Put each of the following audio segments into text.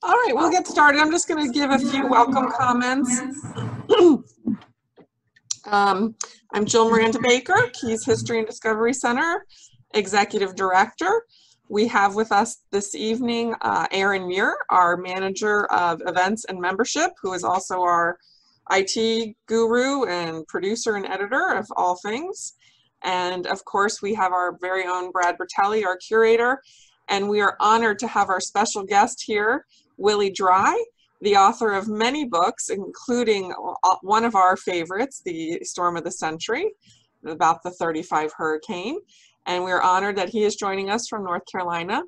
All right, we'll get started. I'm just going to give a few welcome comments. I'm Jill Miranda Baker, Keys History and Discovery Center, Executive Director. We have with us this evening Aaron Muir, our Manager of Events and Membership, who is also our IT guru and producer and editor of all things. And of course, we have our very own Brad Bertelli, our curator. And we are honored to have our special guest here, Willie Dry, the author of many books, including one of our favorites, The Storm of the Century, about the 35 hurricane. And we're honored that he is joining us from North Carolina.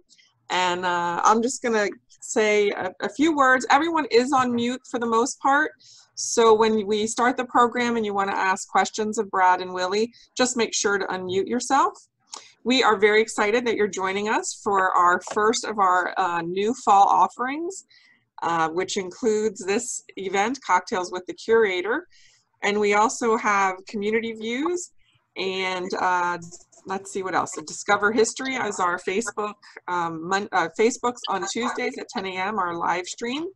And I'm just gonna say a few words. Everyone is on mute for the most part. So when we start the program and you wanna ask questions of Brad and Willie, just make sure to unmute yourself. We are very excited that you're joining us for our first of our new fall offerings, which includes this event, Cocktails with the Curator. And we also have community views and let's see what else. So Discover History is our Facebook, Facebook's on Tuesdays at 10 a.m., our live stream.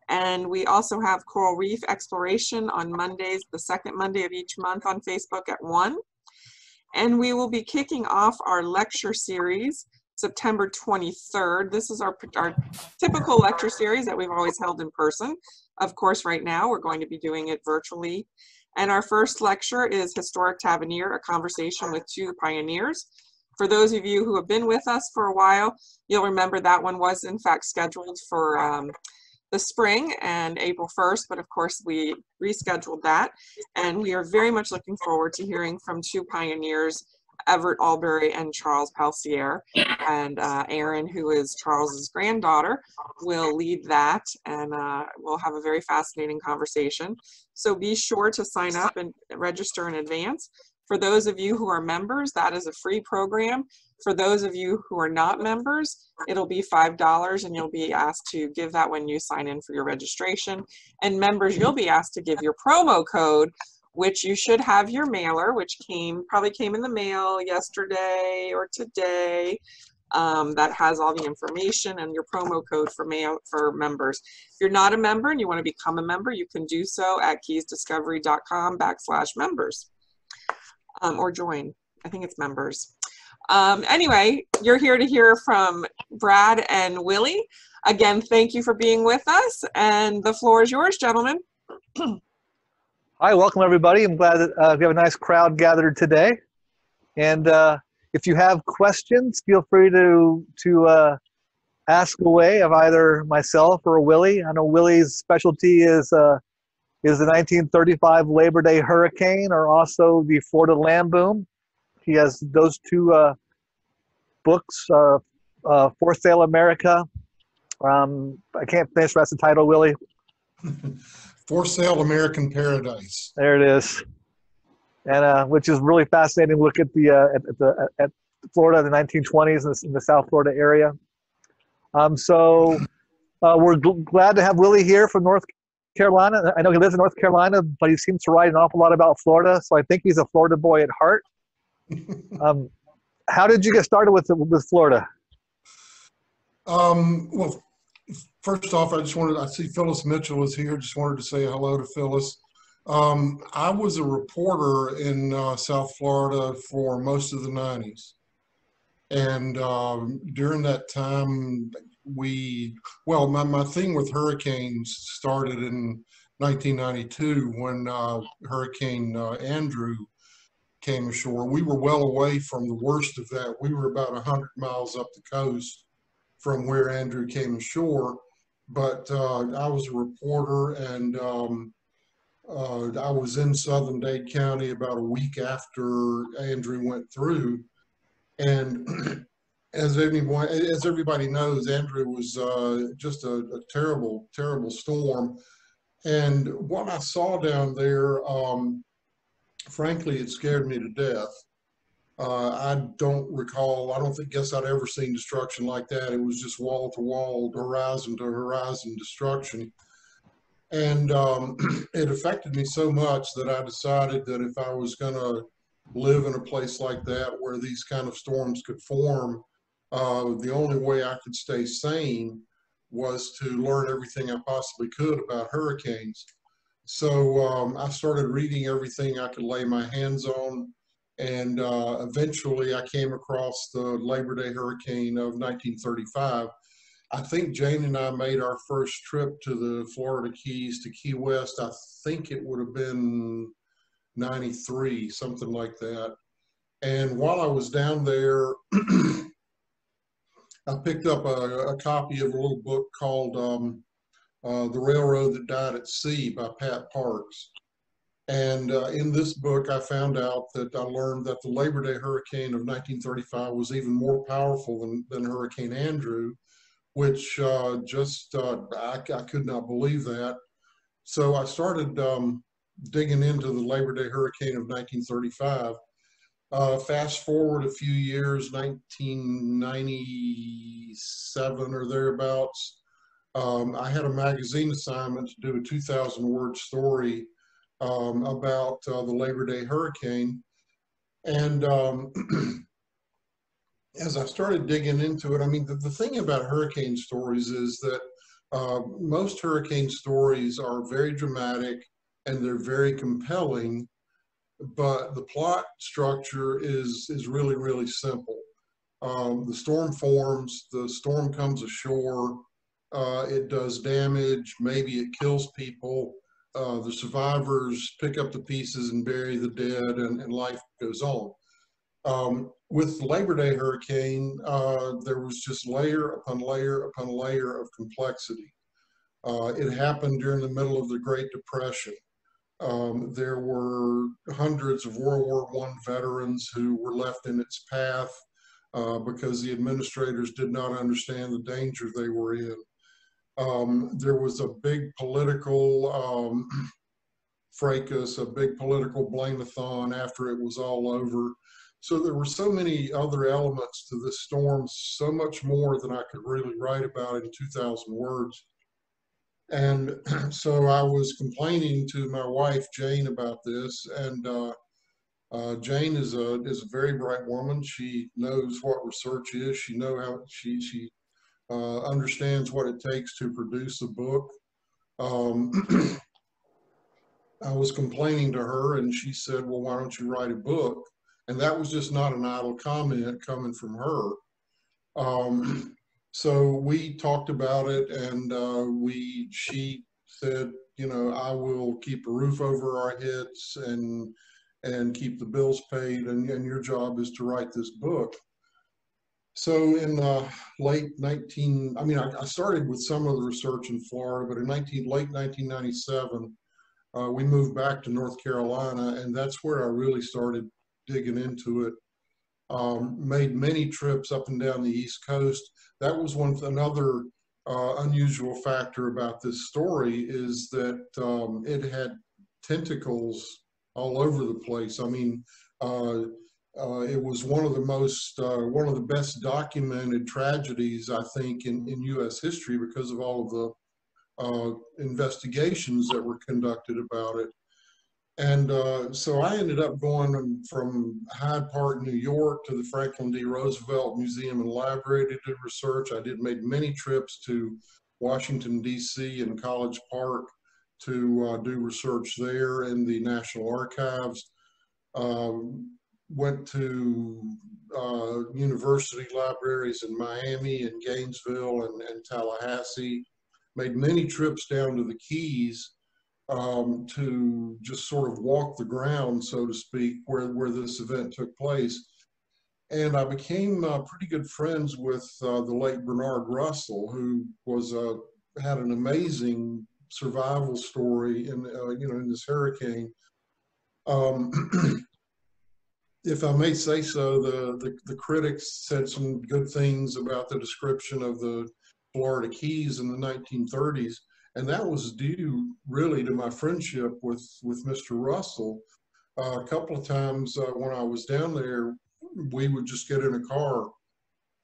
And we also have Coral Reef Exploration on Mondays, the second Monday of each month on Facebook at 1. And we will be kicking off our lecture series September 23rd. This is our typical lecture series that we've always held in person. Of course, right now we're going to be doing it virtually. And our first lecture is Historic Tavernier, a conversation with two pioneers. For those of you who have been with us for a while, you'll remember that one was in fact scheduled for the spring and April 1st, but of course we rescheduled that. And we are very much looking forward to hearing from two pioneers, Everett Albury and Charles Pelsier. And Erin, who is Charles's granddaughter, will lead that, and we'll have a very fascinating conversation. So be sure to sign up and register in advance. For those of you who are members, that is a free program. For those of you who are not members, it'll be $5 and you'll be asked to give that when you sign in for your registration. And members, you'll be asked to give your promo code, which you should have your mailer, which probably came in the mail yesterday or today. That has all the information and your promo code for members. If you're not a member and you want to become a member, you can do so at keysdiscovery.com/members. Or join. I think it's members. Anyway, you're here to hear from Brad and Willie. Again, thank you for being with us, and the floor is yours, gentlemen. Hi, welcome everybody. I'm glad that we have a nice crowd gathered today. And if you have questions, feel free to ask away of either myself or Willie. I know Willie's specialty is the 1935 Labor Day hurricane, or also the Florida land boom. He has those two books, For Sale America. I can't finish the rest of the title, Willie. For Sale American Paradise. There it is, and which is really fascinating. Look at the at Florida in the 1920s in the South Florida area. So we're glad to have Willie here from North Carolina. I know he lives in North Carolina, but he seems to write an awful lot about Florida, so I think he's a Florida boy at heart. How did you get started with Florida? Well, first off, I see Phyllis Mitchell is here. Just wanted to say hello to Phyllis. I was a reporter in South Florida for most of the 90s. And during that time, my thing with hurricanes started in 1992 when Hurricane Andrew came ashore. We were well away from the worst of that. We were about 100 miles up the coast from where Andrew came ashore. But I was a reporter, and I was in Southern Dade County about a week after Andrew went through. And as everybody knows, Andrew was just a terrible, terrible storm. And what I saw down there, frankly, it scared me to death. I don't guess I'd ever seen destruction like that. It was just wall to wall, horizon to horizon destruction. And it affected me so much that I decided that if I was going to live in a place like that where these kind of storms could form, the only way I could stay sane was to learn everything I possibly could about hurricanes. So I started reading everything I could lay my hands on, and eventually I came across the Labor Day hurricane of 1935. I think Jane and I made our first trip to the Florida Keys to Key West. I think it would have been 93, something like that. And while I was down there, I picked up a copy of a little book called The Railroad That Died at Sea by Pat Parks. And in this book, I found out that I learned that the Labor Day hurricane of 1935 was even more powerful than Hurricane Andrew, which I could not believe that. So I started digging into the Labor Day hurricane of 1935. Fast forward a few years, 1997 or thereabouts, I had a magazine assignment to do a 2,000-word story about the Labor Day hurricane. And as I started digging into it, I mean, the thing about hurricane stories is that most hurricane stories are very dramatic and they're very compelling, but the plot structure is really, really simple. The storm forms, the storm comes ashore, it does damage, maybe it kills people, the survivors pick up the pieces and bury the dead, and life goes on. With the Labor Day hurricane, there was just layer upon layer upon layer of complexity. It happened during the middle of the Great Depression. There were hundreds of World War I veterans who were left in its path because the administrators did not understand the danger they were in. There was a big political fracas, a big political blame-a-thon after it was all over. So there were so many other elements to this storm, so much more than I could really write about in 2,000 words. And so I was complaining to my wife, Jane, about this. And Jane is a very bright woman. She knows what research is. She knows how she understands what it takes to produce a book. I was complaining to her, and she said, "Well, why don't you write a book?" And that was just not an idle comment coming from her. So we talked about it, and she said, "You know, I will keep a roof over our heads and keep the bills paid, and your job is to write this book." So in late 19, I mean, I started with some of the research in Florida, but in late 1997, we moved back to North Carolina, and that's where I really started digging into it. Made many trips up and down the East Coast. That was another unusual factor about this story, is that it had tentacles all over the place. I mean, it was one of the best documented tragedies, I think, in U.S. history because of all of the investigations that were conducted about it. And so I ended up going from Hyde Park, New York to the Franklin D. Roosevelt Museum and Library to do research. I made many trips to Washington, D.C. and College Park to do research there in the National Archives. Went to university libraries in Miami and Gainesville and Tallahassee. Made many trips down to the Keys to just sort of walk the ground, so to speak, where this event took place. And I became pretty good friends with the late Bernard Russell, who had an amazing survival story in this hurricane. If I may say so, the critics said some good things about the description of the Florida Keys in the 1930s. And that was due really to my friendship with Mr. Russell. A couple of times when I was down there, we would just get in a car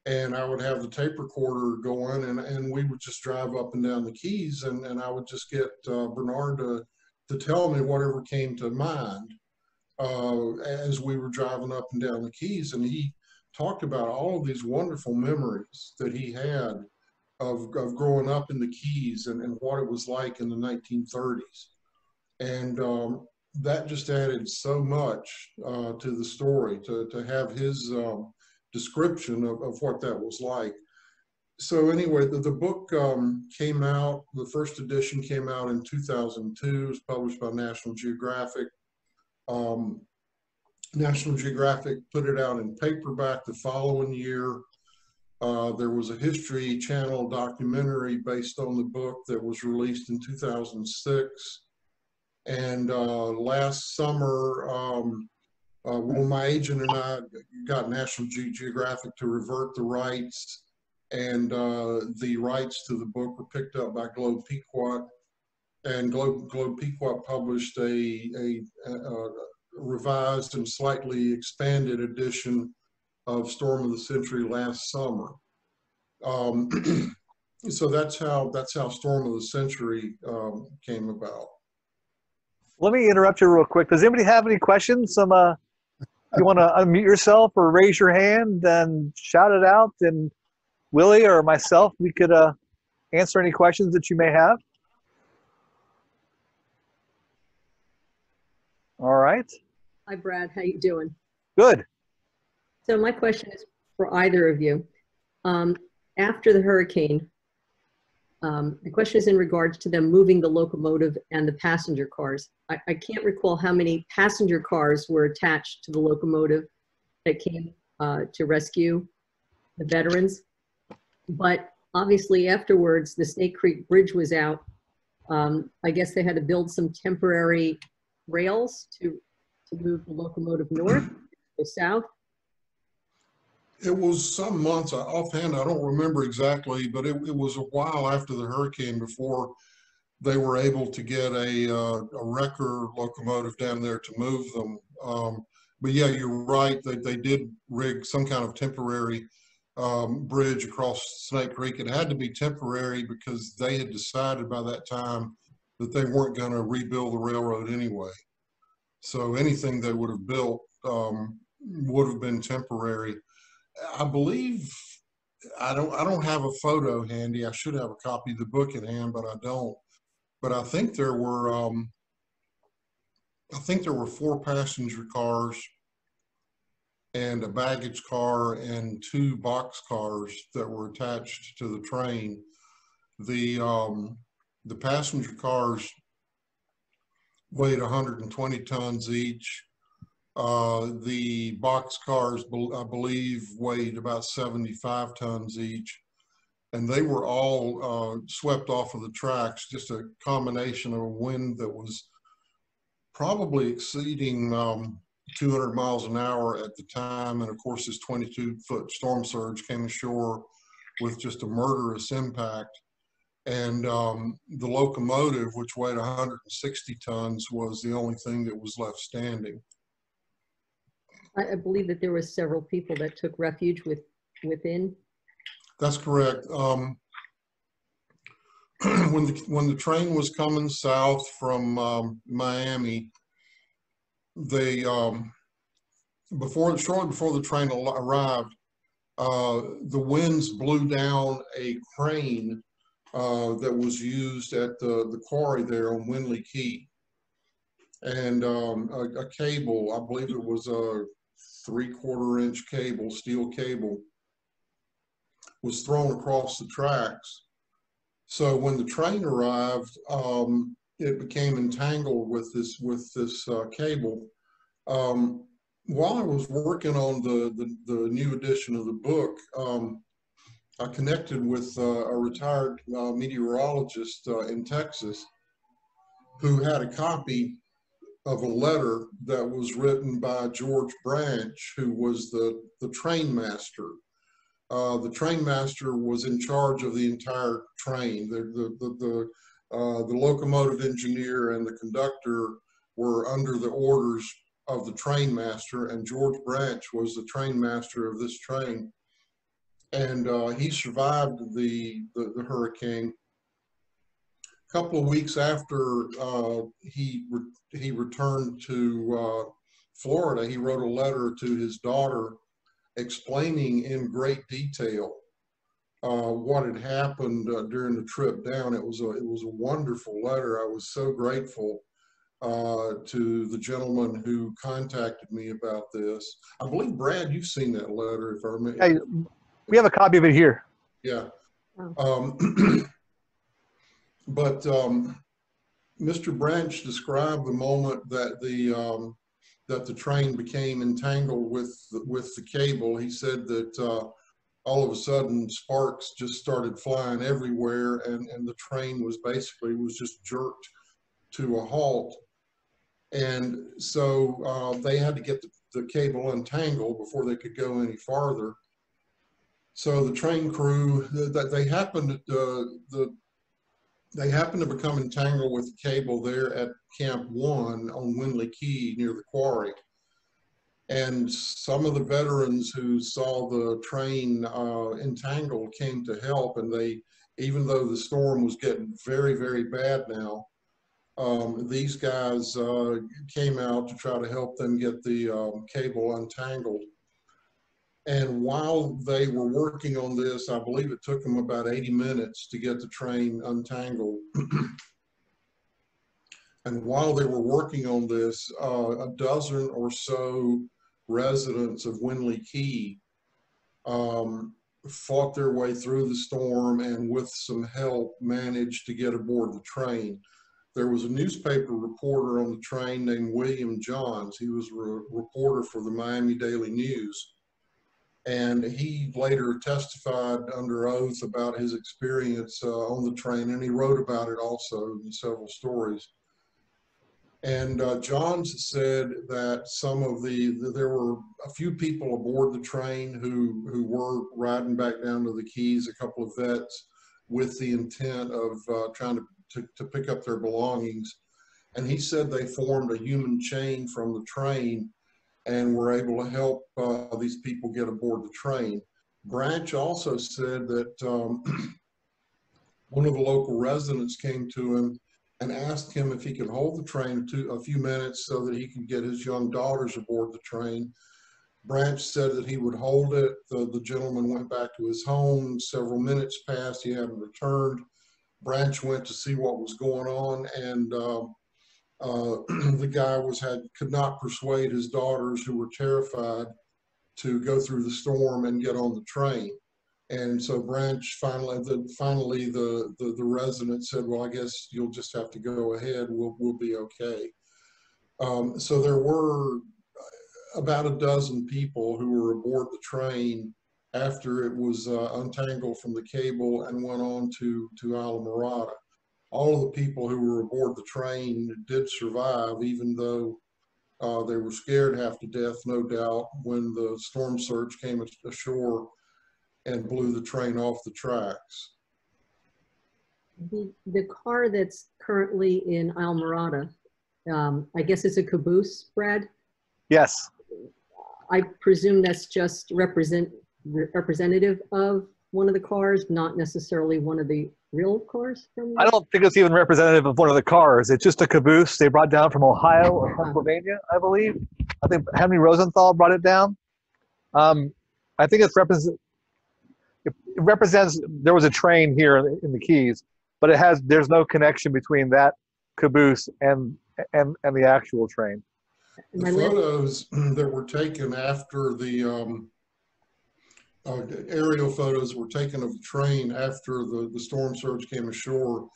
and I would have the tape recorder going and we would just drive up and down the Keys, and I would just get Bernard to tell me whatever came to mind as we were driving up and down the Keys. And he talked about all of these wonderful memories that he had of growing up in the Keys and what it was like in the 1930s. And that just added so much to the story, to have his description of what that was like. So anyway, the book came out, the first edition came out in 2002. It was published by National Geographic. National Geographic put it out in paperback the following year. There was a History Channel documentary based on the book that was released in 2006. And last summer, when my agent and I got National Geographic to revert the rights, and the rights to the book were picked up by Globe Pequot, and Globe Pequot published a revised and slightly expanded edition of Storm of the Century last summer. So that's how Storm of the Century came about. Let me interrupt you real quick. Does anybody have any questions? You want to unmute yourself or raise your hand and shout it out, and Willie or myself, we could answer any questions that you may have. All right. Hi, Brad. How you doing? Good. So my question is for either of you. After the hurricane, the question is in regards to them moving the locomotive and the passenger cars. I can't recall how many passenger cars were attached to the locomotive that came to rescue the veterans. But obviously afterwards, the Snake Creek Bridge was out. I guess they had to build some temporary rails to move the locomotive north or south. It was some months, offhand, I don't remember exactly, but it was a while after the hurricane before they were able to get a wrecker locomotive down there to move them. But yeah, you're right, they did rig some kind of temporary bridge across Snake Creek. It had to be temporary because they had decided by that time that they weren't going to rebuild the railroad anyway. So anything they would have built would have been temporary. I believe, I don't have a photo handy. I should have a copy of the book in hand, but I don't. But I think there were 4 passenger cars and a baggage car and 2 box cars that were attached to the train. The passenger cars weighed 120 tons each. The box cars, I believe, weighed about 75 tons each. And they were all swept off of the tracks, just a combination of a wind that was probably exceeding 200 miles an hour at the time. And of course, this 22-foot storm surge came ashore with just a murderous impact. And the locomotive, which weighed 160 tons, was the only thing that was left standing. I believe that there were several people that took refuge within. That's correct. When the train was coming south from Miami, they shortly before the train arrived, the winds blew down a crane that was used at the quarry there on Winley Key, and a cable, I believe it was a 3/4 inch cable, steel cable, was thrown across the tracks. So when the train arrived, it became entangled with this cable. While I was working on the new edition of the book, I connected with a retired meteorologist in Texas who had a copy of a letter that was written by George Branch, who was the train master. The train master was in charge of the entire train. The locomotive engineer and the conductor were under the orders of the train master, and George Branch was the train master of this train. And he survived the hurricane. A couple of weeks after he returned to Florida, he wrote a letter to his daughter explaining in great detail what had happened during the trip down. It was a wonderful letter. I was so grateful to the gentleman who contacted me about this. I believe, Brad, you've seen that letter, if I remember. Hey, we have a copy of it here. Yeah. Oh. But Mr. Branch described the moment that the train became entangled with the cable. He said that all of a sudden sparks just started flying everywhere, and the train was just jerked to a halt. And so they had to get the cable untangled before they could go any farther. So the train crew, they happened to become entangled with the cable there at Camp 1 on Winley Key near the quarry. And some of the veterans who saw the train entangled came to help, and even though the storm was getting very, very bad now, these guys came out to try to help them get the cable untangled. And while they were working on this, I believe it took them about 80 minutes to get the train untangled. And while they were working on this, a dozen or so residents of Winley Key fought their way through the storm, and with some help managed to get aboard the train. There was a newspaper reporter on the train named William Johns. He was a reporter for the Miami Daily News. And he later testified under oath about his experience on the train, and he wrote about it also in several stories. And Johns said that there were a few people aboard the train who were riding back down to the Keys, a couple of vets, with the intent of trying to pick up their belongings. And he said they formed a human chain from the train and were able to help these people get aboard the train. Branch also said that one of the local residents came to him and asked him if he could hold the train a few minutes so that he could get his young daughters aboard the train. Branch said that he would hold it. The gentleman went back to his home. Several minutes passed, he hadn't returned. Branch went to see what was going on, and the guy could not persuade his daughters, who were terrified, to go through the storm and get on the train. And so Branch finally the resident said, well, I guess you'll just have to go ahead. We'll be okay. So there were about a dozen people who were aboard the train after it was untangled from the cable and went on to Islamorada. All of the people who were aboard the train did survive, even though they were scared half to death, no doubt, when the storm surge came ashore and blew the train off the tracks. The car that's currently in Islamorada, I guess it's a caboose, Brad? Yes. I presume that's just representative of one of the cars, not necessarily one of the real cars? I don't think it's even representative of one of the cars. It's just a caboose they brought down from Ohio or Pennsylvania, I believe. I think Henry Rosenthal brought it down. I think it represents, there was a train here in the Keys, but there's no connection between that caboose and the actual train. The photos that were taken after the aerial photos were taken of the train after the storm surge came ashore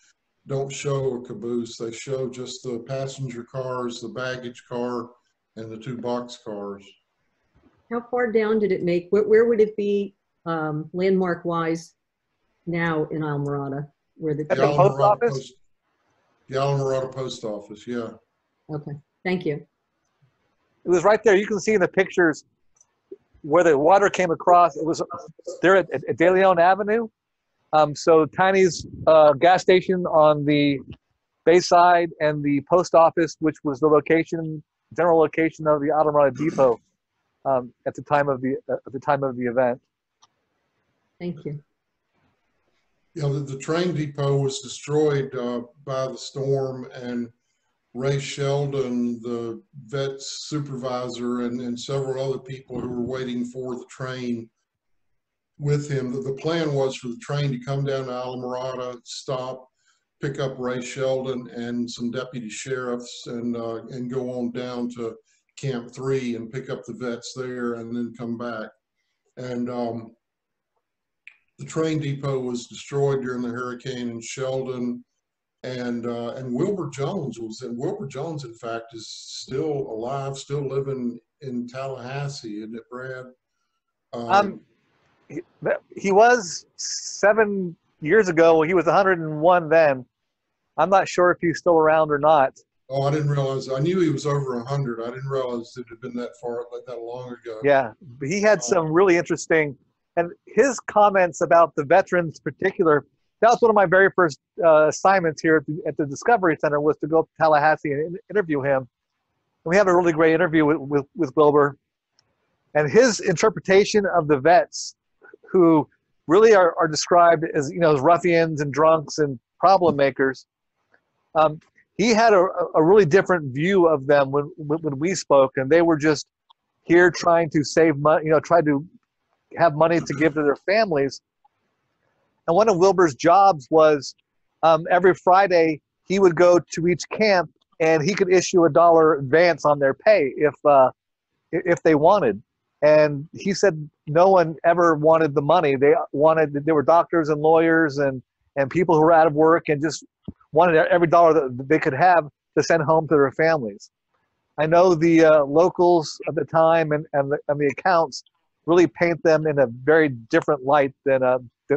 don't show a caboose. They show just the passenger cars, the baggage car, and the two box cars. How far down did it make? Where would it be landmark-wise now in Islamorada? Where the post office? The Islamorada post office, yeah. Okay, thank you. It was right there. You can see in the pictures where the water came across. It was there at De Leon Avenue. So Tiny's gas station on the Bayside, and the post office, which was the general location of the Islamorada Depot at the time of the event. Thank you. Yeah, the train depot was destroyed by the storm, and Ray Sheldon, the vet's supervisor, and several other people who were waiting for the train with him. The plan was for the train to come down to Alamorada, stop, pick up Ray Sheldon and some deputy sheriffs, and go on down to Camp 3 and pick up the vets there, and then come back. And the train depot was destroyed during the hurricane in Sheldon, and Wilbur Jones was in. Wilbur Jones, in fact, is still alive, still living in Tallahassee, isn't it, Brad? He was 7 years ago. He was 101 then. I'm not sure if he's still around or not. Oh, I didn't realize. I knew he was over 100. I didn't realize it had been that far, like that long ago. Yeah, but he had some really interesting, and his comments about the veterans in particular, that was one of my very first assignments here at the Discovery Center, was to go up to Tallahassee and interview him. And we had a really great interview with Wilbur. And his interpretation of the vets, who really are described as, as ruffians and drunks and problem makers, he had a really different view of them when we spoke, and they were just here trying to save money, try to have money to give to their families. And one of Wilbur's jobs was every Friday he would go to each camp and he could issue $1 advance on their pay if they wanted. And he said no one ever wanted the money. There were doctors and lawyers and people who were out of work and just wanted every dollar that they could have to send home to their families. I know the locals at the time and the accounts really paint them in a very different light than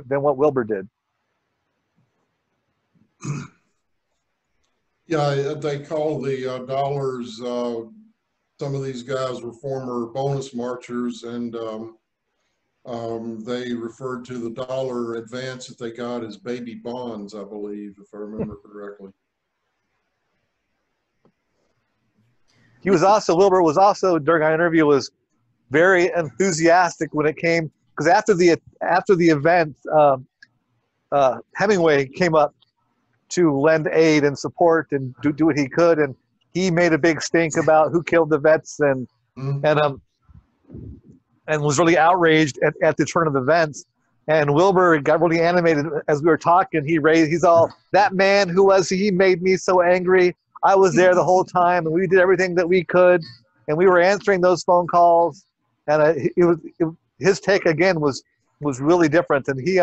what Wilbur did. Yeah, they call the dollars. Some of these guys were former bonus marchers, and they referred to the dollar advance that they got as baby bonds, I believe, if I remember correctly. Wilbur was also, during our interview, was very enthusiastic when it came, because after the event, Hemingway came up to lend aid and support and do what he could, and he made a big stink about who killed the vets and was really outraged at the turn of events. And Wilbur got really animated as we were talking. He's all, that man, who was he? He made me so angry. I was there the whole time, and we did everything that we could, and we were answering those phone calls. And his take again was really different. And he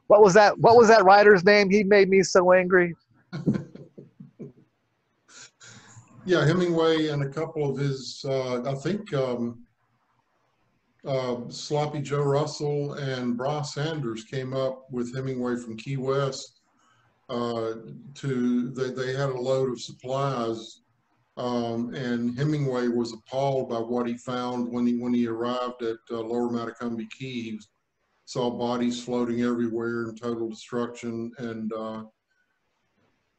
what was that writer's name? He made me so angry. Yeah, Hemingway and a couple of his, I think Sloppy Joe Russell and Bra Sanders came up with Hemingway from Key West. They had a load of supplies, and Hemingway was appalled by what he found when he arrived at Lower Matacumbe Key. He saw bodies floating everywhere and total destruction, and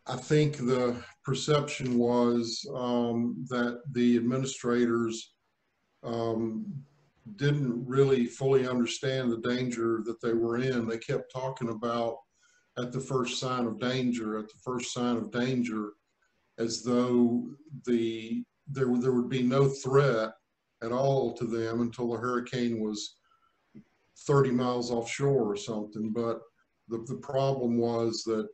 I think the perception was that the administrators didn't really fully understand the danger that they were in. They kept talking about at the first sign of danger, as though there would be no threat at all to them until the hurricane was 30 miles offshore or something. But the problem was that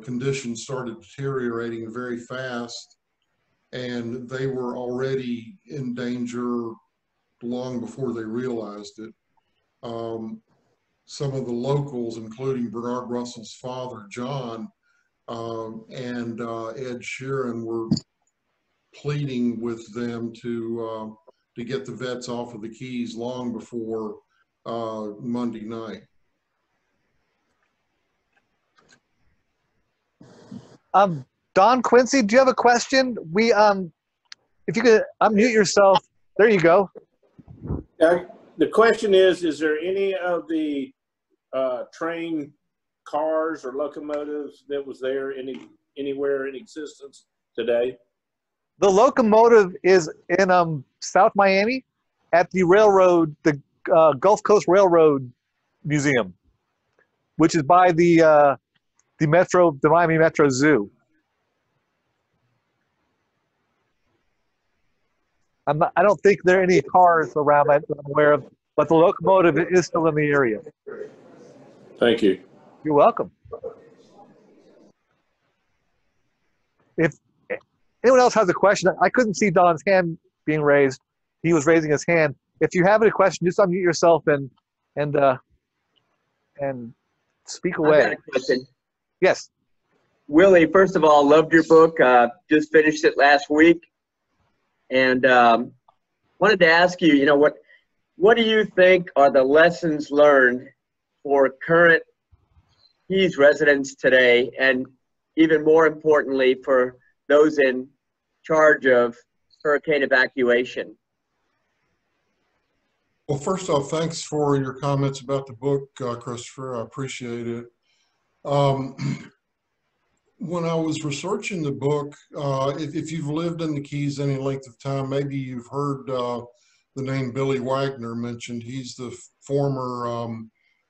conditions started deteriorating very fast, and they were already in danger long before they realized it. Some of the locals, including Bernard Russell's father, John, and Ed Sheeran, were pleading with them to get the vets off of the Keys long before Monday night. Don Quincy, do you have a question? We if you could unmute yourself. There you go. The question is there any of the train cars or locomotives that was there anywhere in existence today? The locomotive is in South Miami at the railroad, the Gulf Coast Railroad Museum, which is by the Miami Metro Zoo. I don't think there are any cars around that I'm aware of. but the locomotive is still in the area. Thank you. You're welcome. If anyone else has a question, I couldn't see Don's hand being raised. He was raising his hand. If you have any question, just unmute yourself and speak away. I've got a question. Yes. Willie, first of all, loved your book. Just finished it last week. And wanted to ask you, what do you think are the lessons learned for current Keys residents today, and even more importantly, for those in charge of hurricane evacuation? Well, first off, thanks for your comments about the book, Christopher. I appreciate it. When I was researching the book, if you've lived in the Keys any length of time, maybe you've heard the name Billy Wagner mentioned. He's the former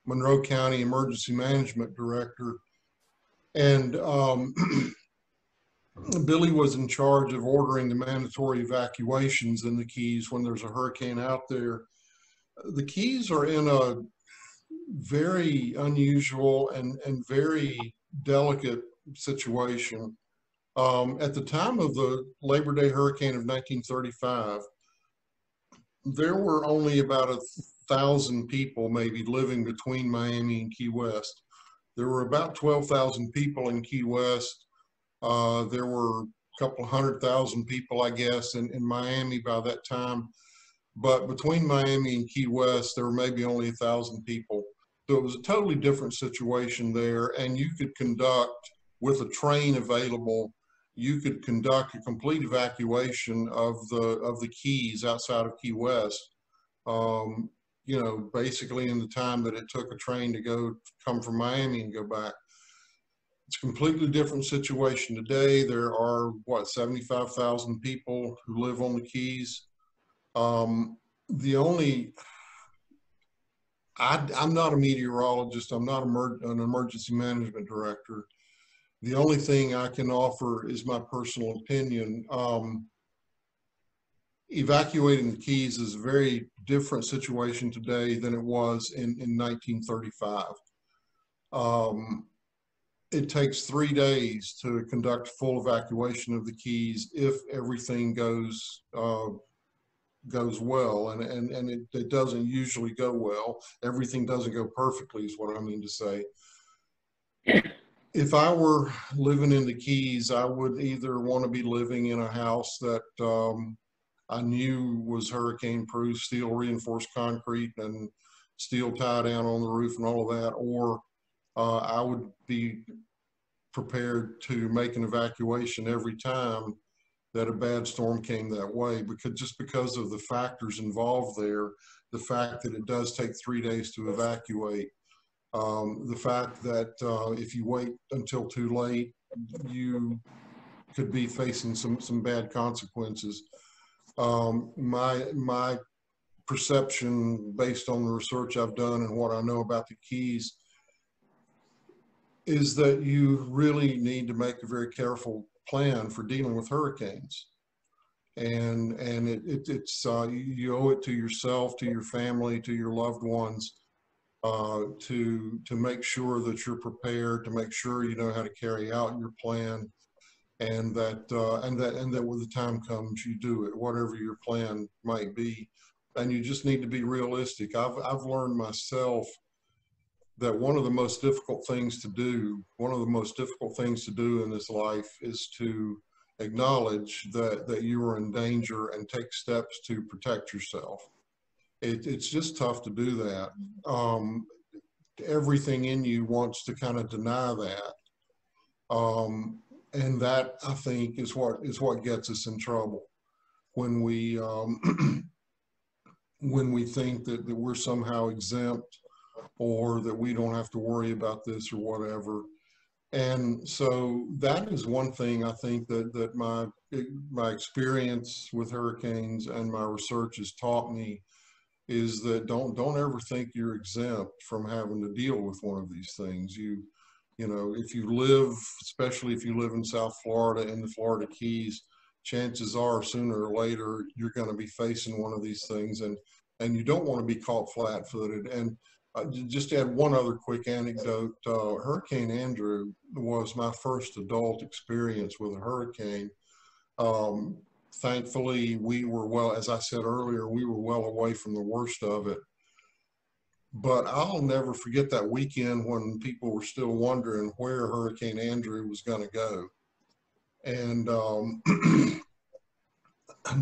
Monroe County Emergency Management Director. And Billy was in charge of ordering the mandatory evacuations in the Keys when there's a hurricane out there. The Keys are in a very unusual and very delicate situation. At the time of the Labor Day hurricane of 1935, there were only about 1,000 people maybe living between Miami and Key West. There were about 12,000 people in Key West. There were a couple 100,000 people, I guess, in Miami by that time. But between Miami and Key West, there were maybe only 1,000 people. So it was a totally different situation there. And you could conduct, with a train available, you could conduct a complete evacuation of the Keys outside of Key West. Basically in the time that it took a train to come from Miami and go back. It's a completely different situation today. There are, 75,000 people who live on the Keys. I'm not a meteorologist. I'm not an emergency management director. The only thing I can offer is my personal opinion. Evacuating the Keys is a very different situation today than it was in 1935. It takes 3 days to conduct full evacuation of the Keys if everything goes well, and it doesn't usually go well. Everything doesn't go perfectly is what I mean to say. If I were living in the Keys, I would either want to be living in a house that I knew was hurricane proof, steel reinforced concrete and steel tie down on the roof and all of that, or I would be prepared to make an evacuation every time that a bad storm came that way, because of the factors involved there, the fact that it does take 3 days to evacuate, the fact that if you wait until too late, you could be facing some bad consequences. My perception, based on the research I've done and what I know about the Keys, is that you really need to make a very careful plan for dealing with hurricanes. And it's you owe it to yourself, to your family, to your loved ones, to make sure that you're prepared, to make sure you know how to carry out your plan, and that when the time comes, you do it, whatever your plan might be. And you just need to be realistic. I've learned myself that one of the most difficult things to do in this life is to acknowledge that you are in danger and take steps to protect yourself. It's just tough to do that. Everything in you wants to kind of deny that. And that, I think, is what gets us in trouble when we think that we're somehow exempt, or that we don't have to worry about this or whatever. And so that is one thing I think that my experience with hurricanes and my research has taught me, is that don't ever think you're exempt from having to deal with one of these things. You know, if you live, especially if you live in South Florida, in the Florida Keys, chances are sooner or later you're going to be facing one of these things. And and you don't want to be caught flat-footed. And just to add one other quick anecdote, Hurricane Andrew was my first adult experience with a hurricane. Thankfully, we were well, as I said earlier, we were well away from the worst of it. But I'll never forget that weekend when people were still wondering where Hurricane Andrew was going to go. And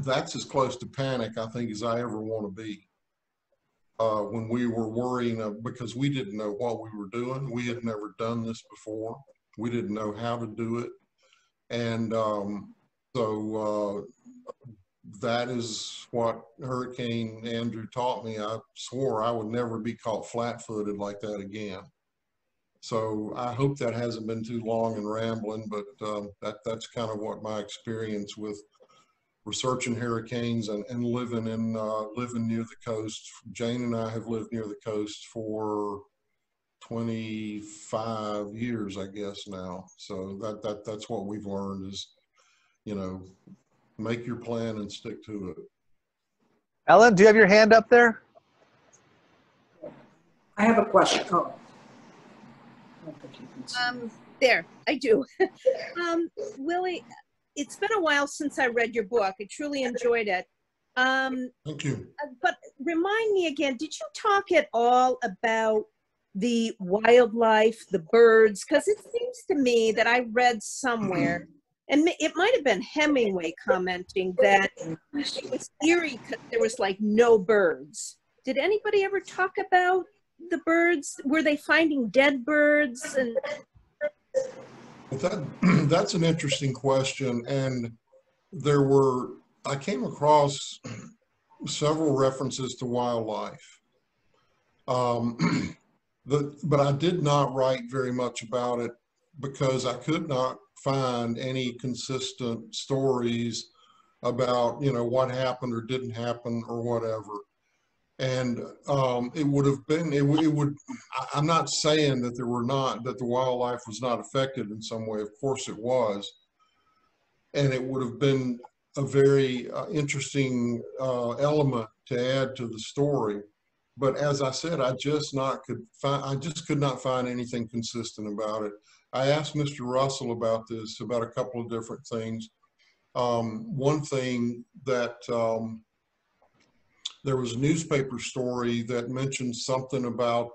that's as close to panic, I think, as I ever want to be. When we were worrying, because we didn't know what we were doing. We had never done this before. We didn't know how to do it. And so that is what Hurricane Andrew taught me. I swore I would never be caught flat-footed like that again. So I hope that hasn't been too long and rambling, but that's kind of what my experience with researching hurricanes and living near the coast. Jane and I have lived near the coast for 25 years, I guess now. So that's what we've learned is, you know, make your plan and stick to it. Ellen, do you have your hand up there? I have a question. Oh. There, I do. Willie, it's been a while since I read your book. I truly enjoyed it. Thank you. But remind me again, did you talk at all about the wildlife, the birds? Because it seems to me that I read somewhere, and it might have been Hemingway commenting that it was eerie because there was like no birds. Did anybody ever talk about the birds? Were they finding dead birds? And Well, that's an interesting question. And I came across several references to wildlife. But I did not write very much about it because I could not find any consistent stories about, you know, what happened or didn't happen or whatever. And it would have been, I'm not saying that that the wildlife was not affected in some way. Of course it was. And it would have been a very interesting element to add to the story. But as I said, I just could not find anything consistent about it. I asked Mr. Russell about this, about a couple of different things. One thing that there was a newspaper story that mentioned something about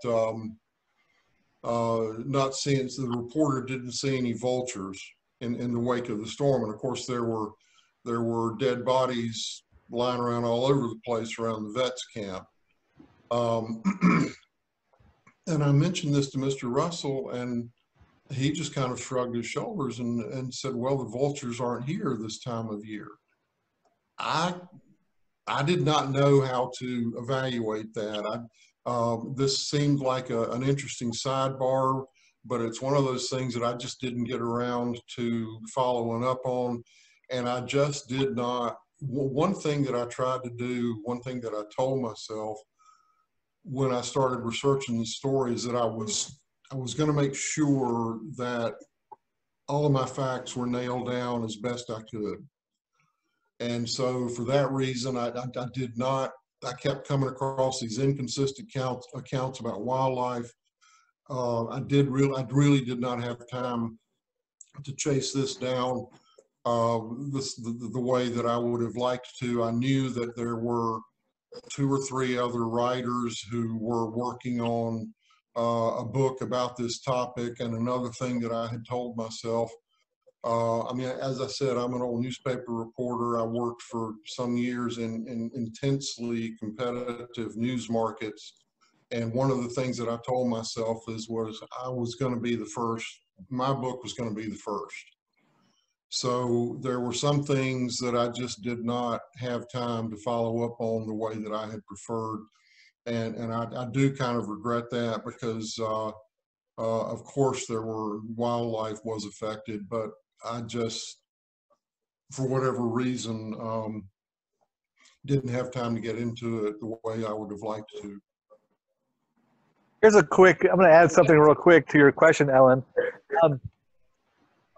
not seeing, so the reporter didn't see any vultures in the wake of the storm. And of course there were dead bodies lying around all over the place around the vets camp. And I mentioned this to Mr. Russell, and he just kind of shrugged his shoulders and said, well, the vultures aren't here this time of year. I did not know how to evaluate that. This seemed like an interesting sidebar, but it's one of those things that I just didn't get around to following up on. And I just did not. One thing that I tried to do, one thing that I told myself when I started researching the story is that I was going to make sure that all of my facts were nailed down as best I could. And so for that reason, I kept coming across these inconsistent accounts about wildlife. I really did not have time to chase this down the way that I would have liked to. I knew that there were 2 or 3 other writers who were working on a book about this topic. And another thing that I had told myself, I mean, as I said, I'm an old newspaper reporter. I worked for some years in intensely competitive news markets. And one of the things that I told myself was I was going to be the first. My book was going to be the first. So there were some things that I just did not have time to follow up on the way that I had preferred. And I do kind of regret that because, of course, wildlife was affected, but I just, for whatever reason, didn't have time to get into it the way I would have liked to. Here's I'm going to add something real quick to your question, Ellen.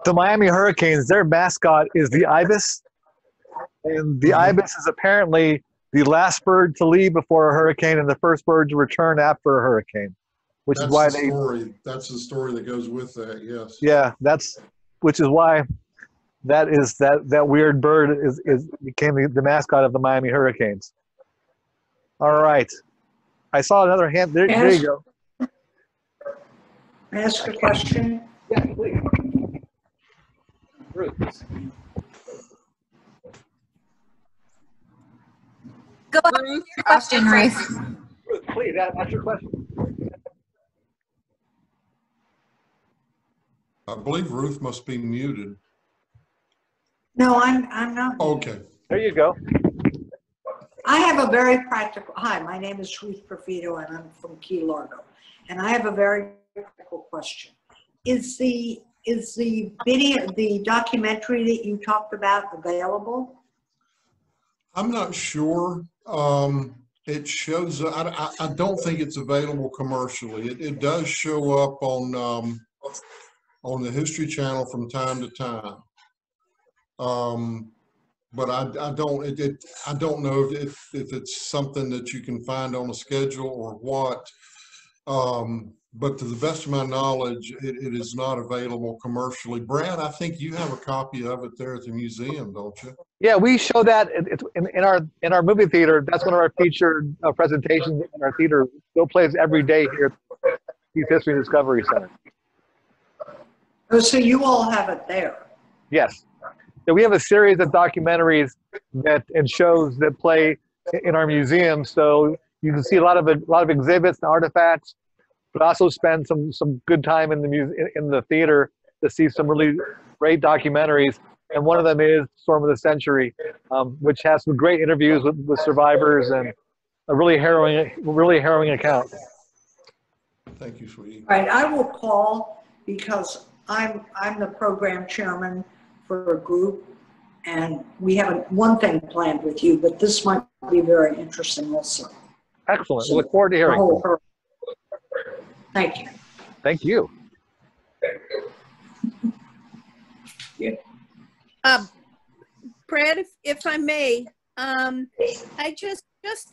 The Miami Hurricanes, their mascot is the ibis. And the ibis is apparently the last bird to leave before a hurricane and the first bird to return after a hurricane, which is why they. That's the story that goes with that. Yes. Yeah, which is why that weird bird became the mascot of the Miami Hurricanes. All right, I saw another hand. There you go. Ask a question. Yeah, please. Ruth. Go ahead. Ruth, Question, Ruth. Ruth, please ask your question. I believe Ruth must be muted. No, I'm not. Okay. There you go. I have a very practical, hi, my name is Ruth Perfido and I'm from Key Largo. And I have a very practical question. Is the video, the documentary that you talked about available? I'm not sure. It shows, I don't think it's available commercially. It does show up on the History Channel from time to time. But I don't know if it's something that you can find on a schedule or what. But to the best of my knowledge, it is not available commercially. Brad, I think you have a copy of it there at the museum, don't you? Yeah, we show that in our movie theater. That's one of our featured presentations in our theater. Still plays every day here at the History and Discovery Center. Oh, so you all have it there? Yes. So we have a series of documentaries and shows that play in our museum. So you can see a lot of exhibits and artifacts, but also spend some good time in the theater to see some really great documentaries. And one of them is Storm of the Century, which has some great interviews with survivors and a really harrowing account. Thank you, sweetie. All right, I will call because I'm the program chairman for a group, and we have one thing planned with you, but this might be very interesting also. Excellent. We look forward to hearing. Thank you. Thank you. Brad, if I may, I just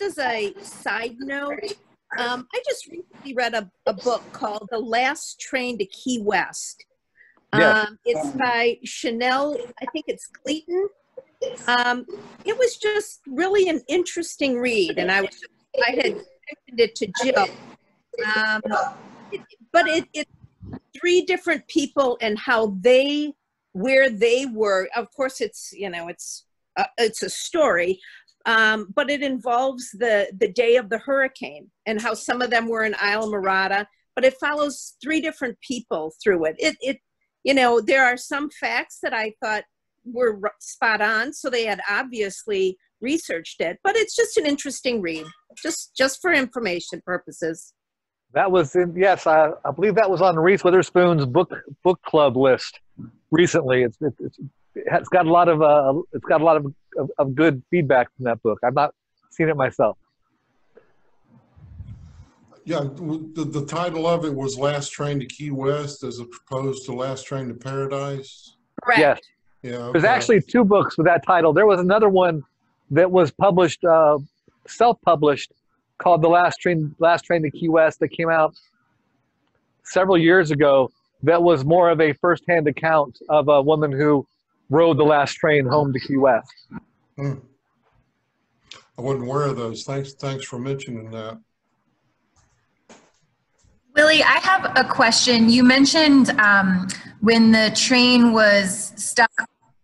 as a side note, I just recently read a book called The Last Train to Key West. Yes. It's by Chanel, I think it's Clayton. It was just really an interesting read, and I had mentioned it to Jill. But it's three different people and where they were. Of course, it's a story, but it involves the day of the hurricane and how some of them were in Islamorada. But it follows three different people through it. There are some facts that I thought were spot on, so they had obviously researched it. But it's just an interesting read, just for information purposes. That was yes, I believe that was on Reese Witherspoon's book club list recently. It's got a lot of good feedback from that book. I've not seen it myself. Yeah, the title of it was Last Train to Key West as opposed to Last Train to Paradise. Correct. Yes. Yeah. Okay. There's actually two books with that title. There was another one that was published, self-published, called The Last Train to Key West, that came out several years ago. That was more of a first-hand account of a woman who rode the last train home to Key West. I wasn't aware of those. Thanks for mentioning that. Willie, I have a question. You mentioned when the train was stuck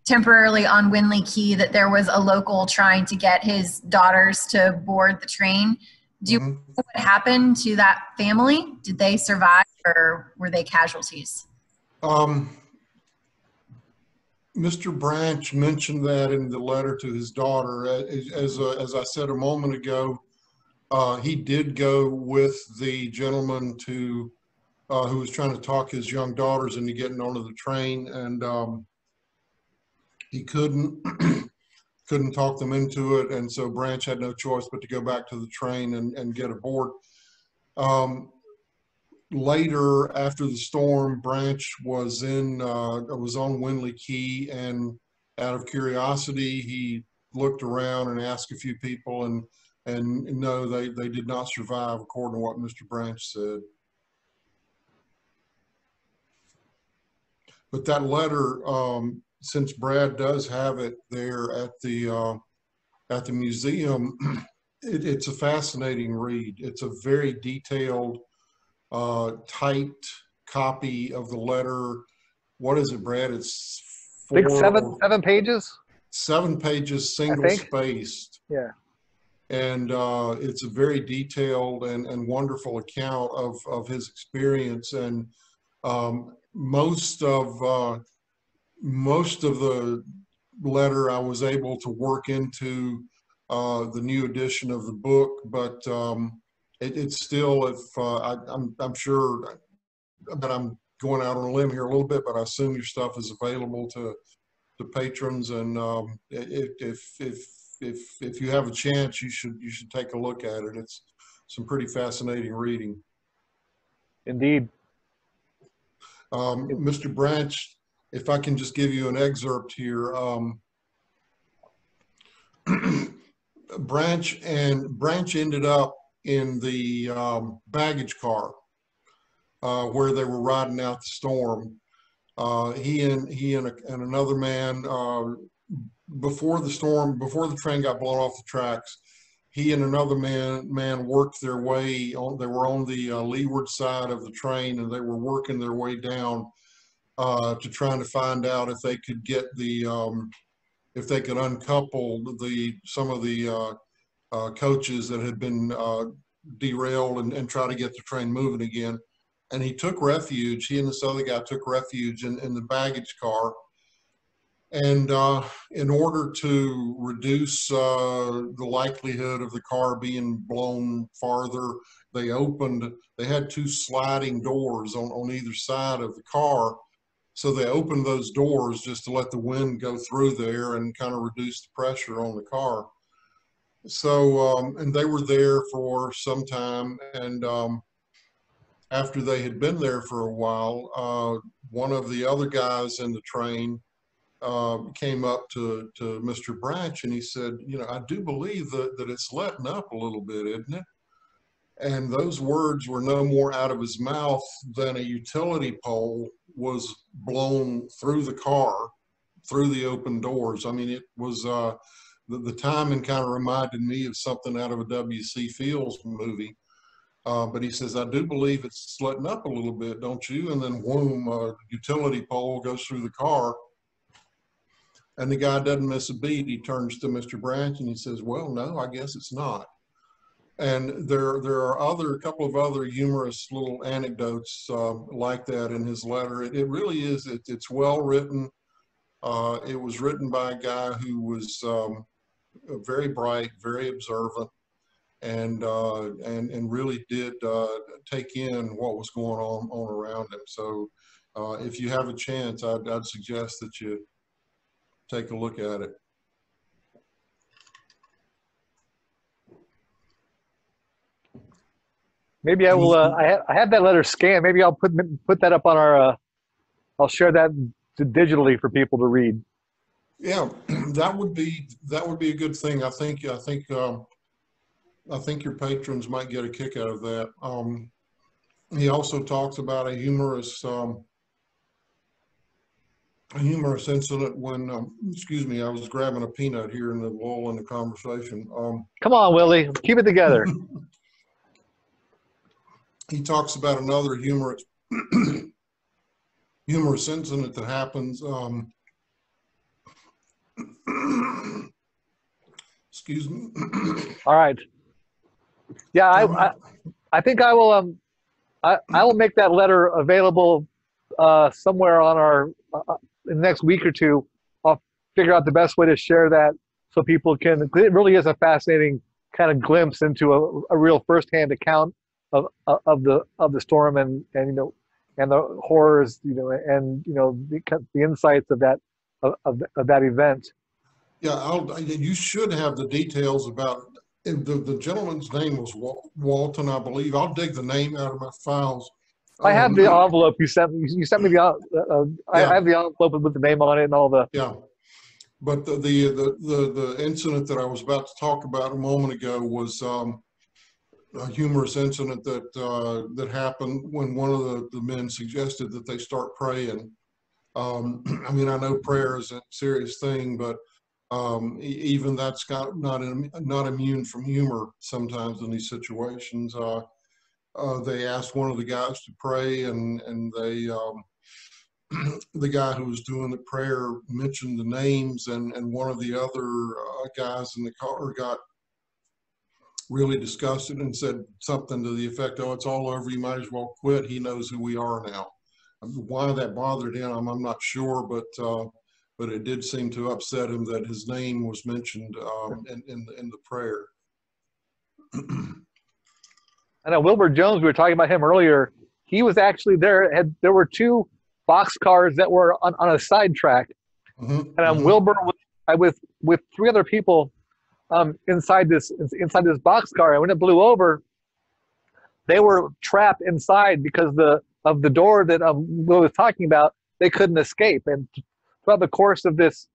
temporarily on Winley Key that there was a local trying to get his daughters to board the train. Do you know what happened to that family? Did they survive or were they casualties? Mr. Branch mentioned that in the letter to his daughter. As I said a moment ago, he did go with the gentleman who was trying to talk his young daughters into getting onto the train, and he couldn't talk them into it, and so Branch had no choice but to go back to the train and get aboard. Later, after the storm, Branch was on Winley Key, and out of curiosity, he looked around and asked a few people, and no, they did not survive according to what Mr. Branch said. But that letter, since Brad does have it there at the museum, it's a fascinating read. It's a very detailed, typed copy of the letter. What is it, Brad? It's I think seven pages. 7 pages, single spaced. Yeah. And it's a very detailed and wonderful account of his experience. And most of the letter I was able to work into the new edition of the book, but it's still, if I'm sure that I'm going out on a limb here a little bit, but I assume your stuff is available to patrons, and if you have a chance, you should take a look at it. It's some pretty fascinating reading. Indeed. Mr. Branch, if I can just give you an excerpt here. Branch ended up in the baggage car where they were riding out the storm. He and another man, before the train got blown off the tracks, he and another man worked their way on. They were on the leeward side of the train, and they were working their way down to trying to find out if they could get if they could uncouple some of the coaches that had been derailed and try to get the train moving again. And he took refuge. He and this other guy took refuge in the baggage car. And in order to reduce the likelihood of the car being blown farther, they had 2 sliding doors on either side of the car. So they opened those doors just to let the wind go through there and kind of reduce the pressure on the car. So, and they were there for some time. And after they had been there for a while, one of the other guys in the train came up to Mr. Branch, and he said, you know, I do believe that it's letting up a little bit, isn't it? And those words were no more out of his mouth than a utility pole was blown through the car, through the open doors. I mean, it was, the timing kind of reminded me of something out of a W.C. Fields movie. But he says, I do believe it's letting up a little bit, don't you? And then whoom, a utility pole goes through the car. And the guy doesn't miss a beat. He turns to Mr. Branch and he says, well, no, I guess it's not. And there are a couple of other humorous little anecdotes like that in his letter. It really is, it's well written. It was written by a guy who was very bright, very observant, and really did take in what was going on around him. So if you have a chance, I'd suggest that you take a look at it. Maybe I will. I have that letter scanned. Maybe I'll put that up on our. I'll share that digitally for people to read. Yeah, that would be a good thing. I think your patrons might get a kick out of that. He also talks about a humorous incident when, excuse me, I was grabbing a peanut here in the lull in the conversation. Come on, Willie, keep it together. He talks about another humorous incident that happens. Excuse me. All right. Yeah, I think I will. I will make that letter available somewhere on our in the next week or two. I'll figure out the best way to share that so people can. It really is a fascinating kind of glimpse into a real firsthand account of the storm and you know and the horrors, you know, and you know the insights of that event. Yeah, you should have the details about the gentleman's name was Walton, I believe. I'll dig the name out of my files. I have the envelope you sent me. You sent me the. I have the envelope with the name on it and all the. Yeah, But the incident that I was about to talk about a moment ago was a humorous incident that happened when one of the men suggested that they start praying. I mean, I know prayer is a serious thing, but even that's not immune from humor sometimes in these situations. They asked one of the guys to pray, and they the guy who was doing the prayer mentioned the names, and one of the other guys in the car got really disgusted and said something to the effect, "Oh, it's all over. You might as well quit. He knows who we are now." Why that bothered him, I'm not sure, but it did seem to upset him that his name was mentioned in the prayer. I know Wilbur Jones, we were talking about him earlier. He was actually there. There were 2 boxcars that were on a sidetrack. And Wilbur was with 3 other people inside this boxcar. And when it blew over, they were trapped inside because of the door that Will was talking about. They couldn't escape. And throughout the course of this,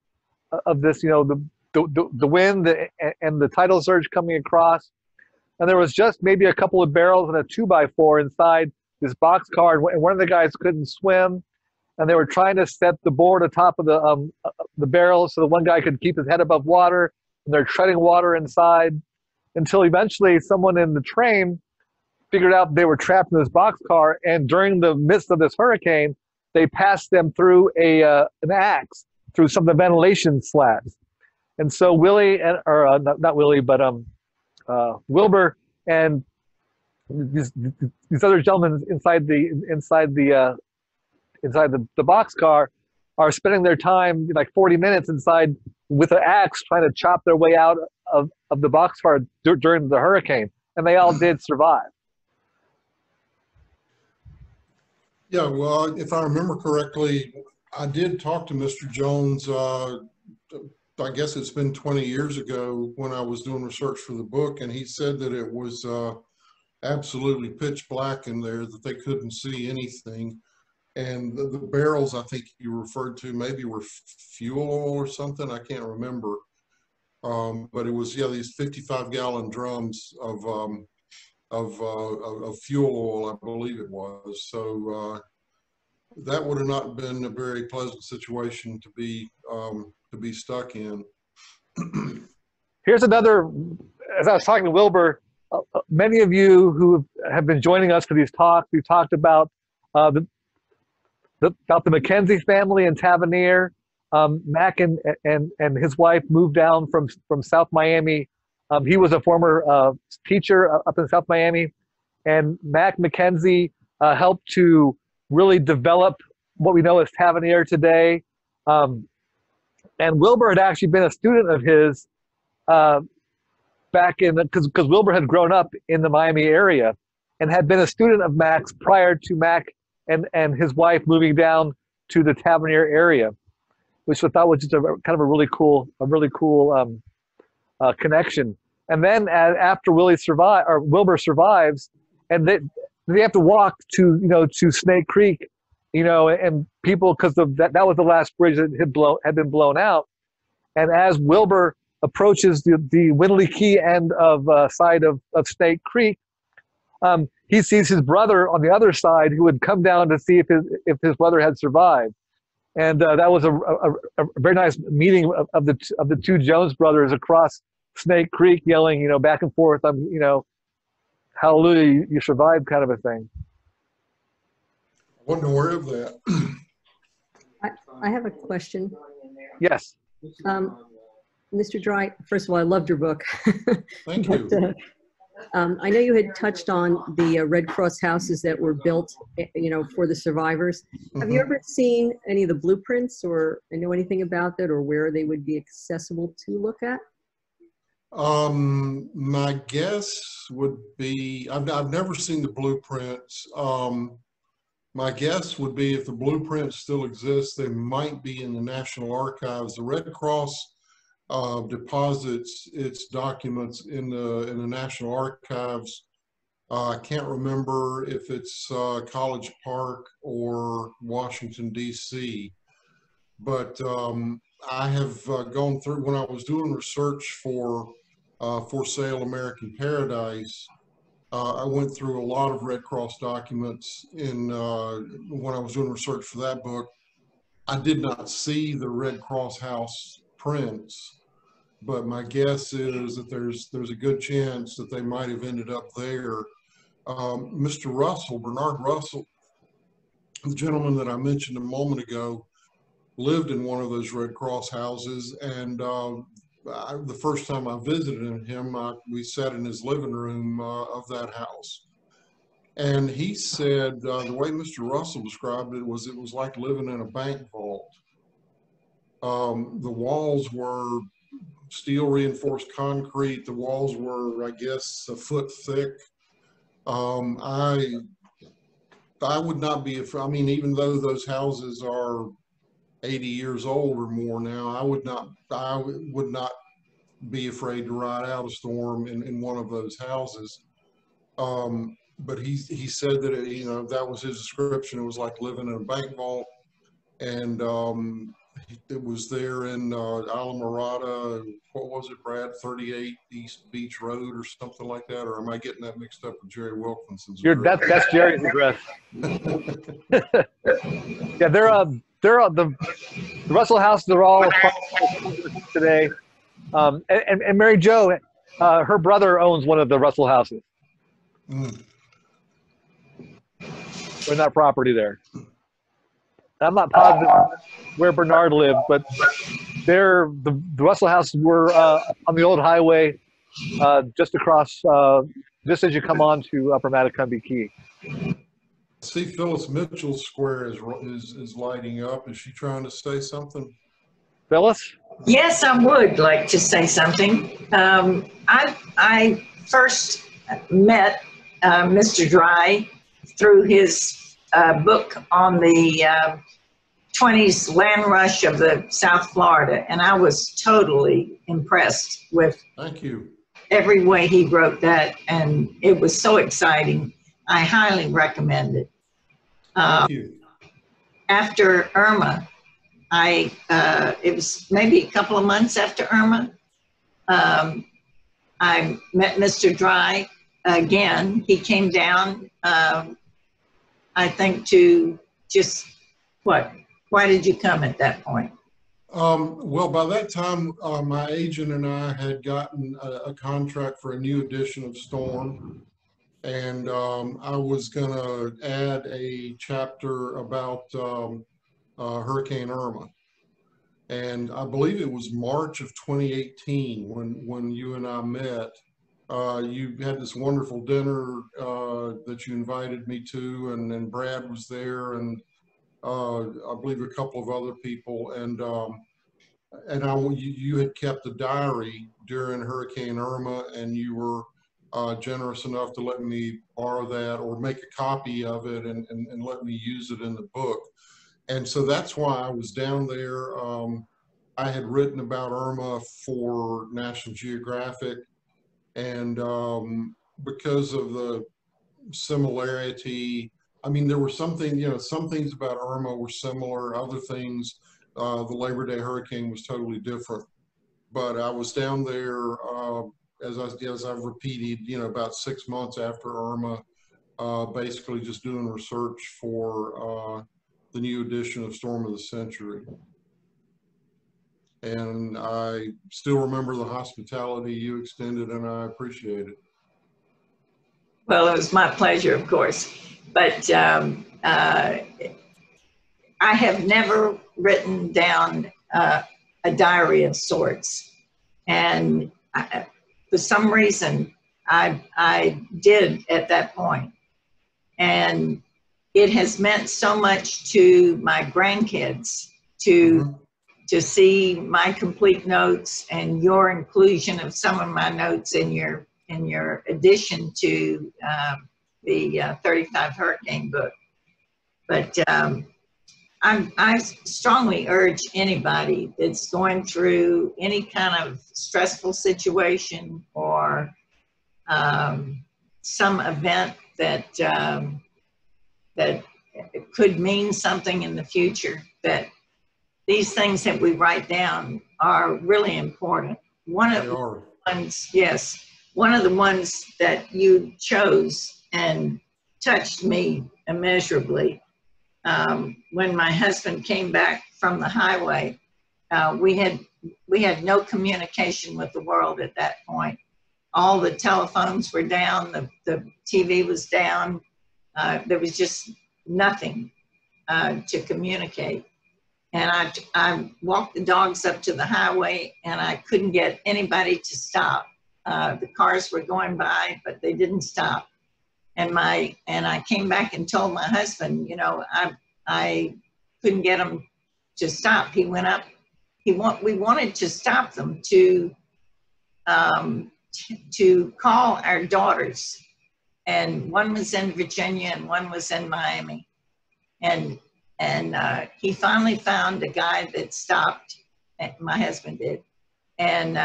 you know, the wind and the tidal surge coming across, and there was just maybe a couple of barrels and a 2x4 inside this boxcar, and one of the guys couldn't swim, and they were trying to set the board atop of the barrels so the one guy could keep his head above water, and they're treading water inside, until eventually someone in the train figured out they were trapped in this boxcar, and during the midst of this hurricane, they passed them through an axe through some of the ventilation slabs. And so Willie, not Willie, but Wilbur and these other gentlemen inside the boxcar are spending their time, like 40 minutes inside with an axe trying to chop their way out of the boxcar during the hurricane, and they all did survive. Yeah, well, if I remember correctly, I did talk to Mr. Jones, I guess it's been 20 years ago when I was doing research for the book, and he said that it was absolutely pitch black in there, that they couldn't see anything. And the barrels I think you referred to maybe were fuel oil or something, I can't remember. But it was, yeah, these 55-gallon drums of fuel oil, I believe it was. So that would have not been a very pleasant situation to be stuck in. Here's another, as I was talking to Wilbur, many of you who have been joining us for these talks, we've talked about the McKenzie family in Tavernier. Mac and his wife moved down from South Miami. He was a former teacher up in South Miami, and Mac McKenzie helped to really develop what we know as Tavernier today. And Wilbur had actually been a student of his back in, because Wilbur had grown up in the Miami area and had been a student of Mac's prior to Mac and his wife moving down to the Tavernier area, which I thought was just a kind of a really cool connection. And then after Wilbur survives, and they have to walk to Snake Creek, and people, because that was the last bridge that had been blown out. And as Wilbur approaches the Winley Key end of side of Snake Creek, he sees his brother on the other side, who had come down to see if his brother had survived. And that was a very nice meeting of the 2 Jones brothers across Snake Creek, yelling, back and forth, hallelujah, you survived, kind of a thing. I wasn't aware of that. I have a question. Yes. Mr. Dry, first of all, I loved your book. Thank you. But, I know you had touched on the Red Cross houses that were built, for the survivors. Have you ever seen any of the blueprints, or know anything about that, or where they would be accessible to look at? My guess would be, I've never seen the blueprints. My guess would be if the blueprints still exist, they might be in the National Archives. The Red Cross deposits its documents in the National Archives. I can't remember if it's College Park or Washington, D.C., but I have gone through, when I was doing research for Sale American Paradise, I went through a lot of Red Cross documents when I was doing research for that book. I did not see the Red Cross House prints, but my guess is that there's a good chance that they might have ended up there. Mr. Russell, Bernard Russell, the gentleman that I mentioned a moment ago, lived in one of those Red Cross houses, and the first time I visited him, we sat in his living room of that house. And he said, the way Mr. Russell described it was like living in a bank vault. The walls were steel reinforced concrete. The walls were, I guess, a foot thick. I would not be, I mean, even though those houses are 80 years old or more now, I would not be afraid to ride out a storm in one of those houses. But he said that, that was his description. It was like living in a bank vault. And it was there in Alamorada, what was it, Brad, 38 East Beach Road or something like that? Or am I getting that mixed up with Jerry Wilkinson's address? That's Jerry's address. Yeah, the Russell houses are all today. And Mary Jo, her brother owns one of the Russell houses. In that property there. I'm not positive where Bernard lived, but the Russell houses were on the old highway, just across, just as you come on to Upper Matacumbe Key. See, Phyllis Mitchell's square is lighting up. Is she trying to say something? Phyllis? Yes, I would like to say something. I first met Mr. Dry through his book on the 20s land rush of the South Florida, and I was totally impressed with Thank you. every way he wrote that, and it was so exciting. I highly recommend it. Thank you. After Irma, it was maybe a couple of months after Irma, I met Mr. Dry again. He came down, I think, to just, why did you come at that point? Well, by that time, my agent and I had gotten a contract for a new edition of Storm. And I was going to add a chapter about Hurricane Irma. And I believe it was March of 2018 when you and I met. You had this wonderful dinner that you invited me to, and then Brad was there, and I believe a couple of other people. And you had kept a diary during Hurricane Irma, and you were generous enough to let me borrow that or make a copy of it and let me use it in the book. And so that's why I was down there. I had written about Irma for National Geographic, and because of the similarity, I mean, there were some things about Irma were similar, other things, the Labor Day hurricane was totally different. But I was down there, as I've repeated, about 6 months after Irma, basically just doing research for the new edition of Storm of the Century. And I still remember the hospitality you extended, and I appreciate it. Well, it was my pleasure, of course. But I have never written down a diary of sorts. And for some reason, I did at that point. And it has meant so much to my grandkids to see my complete notes and your inclusion of some of my notes in your addition to the 35 Hurricane book. But I strongly urge anybody that's going through any kind of stressful situation or some event that that could mean something in the future, that these things that we write down are really important. One of the ones, yes, one of the ones that you chose and touched me immeasurably. When my husband came back from the highway, we had no communication with the world at that point. All the telephones were down, the TV was down. There was just nothing to communicate. And I walked the dogs up to the highway and I couldn't get anybody to stop. The cars were going by, but they didn't stop. And I came back and told my husband, you know, I couldn't get him to stop. He went up, we wanted to stop them to call our daughters. And one was in Virginia and one was in Miami. And he finally found a guy that stopped, my husband did. And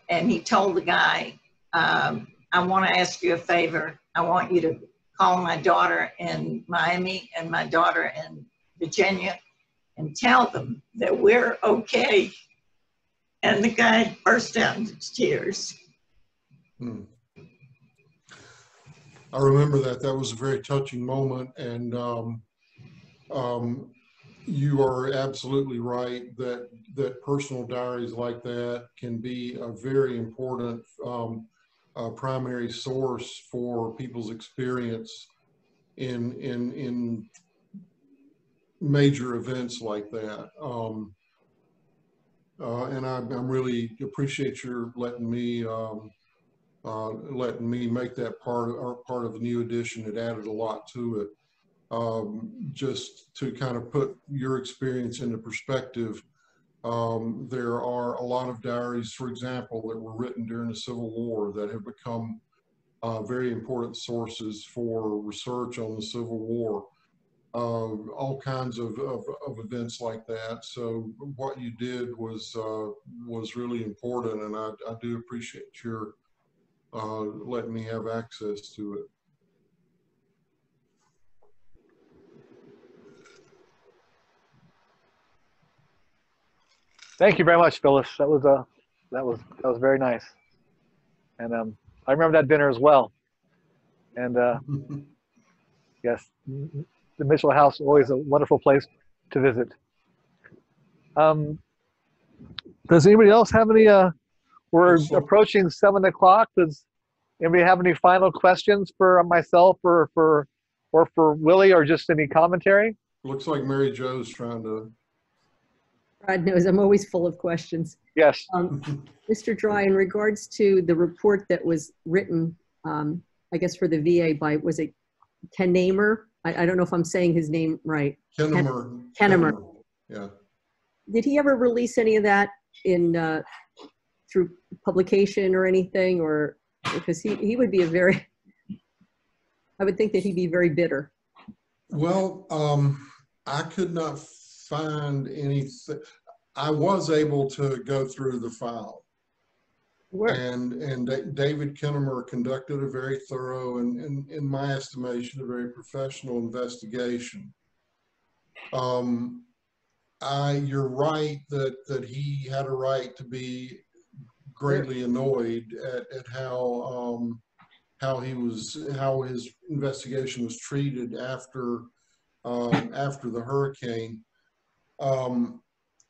he told the guy, I want to ask you a favor. I want you to call my daughter in Miami and my daughter in Virginia and tell them that we're okay. And the guy burst out into tears. I remember that. That was a very touching moment. And you are absolutely right that personal diaries like that can be a very important primary source for people's experience in major events like that. And I really appreciate your letting me make that part of the new edition. It added a lot to it. Just to kind of put your experience into perspective, there are a lot of diaries, for example, that were written during the Civil War that have become very important sources for research on the Civil War. All kinds of events like that. So what you did was really important, and I do appreciate your letting me have access to it. Thank you very much, Phyllis. That was very nice, and I remember that dinner as well. And yes, the Mitchell House is always a wonderful place to visit. Does anybody else have any? We're approaching 7 o'clock. Does anybody have any final questions for myself or for Willie, or just any commentary? Looks like Mary Jo's trying to. Rod knows I'm always full of questions. Yes. Mr. Dry, in regards to the report that was written, I guess for the VA by, was it Kennemer? I don't know if I'm saying his name right. Kennemer. Yeah. Did he ever release any of that in through publication or anything, or because he would be I would think that he'd be very bitter. Well, I could not find anything. I was able to go through the file. And David Kennemer conducted a very thorough and in my estimation, a very professional investigation. You're right that he had a right to be greatly annoyed at how his investigation was treated after the hurricane.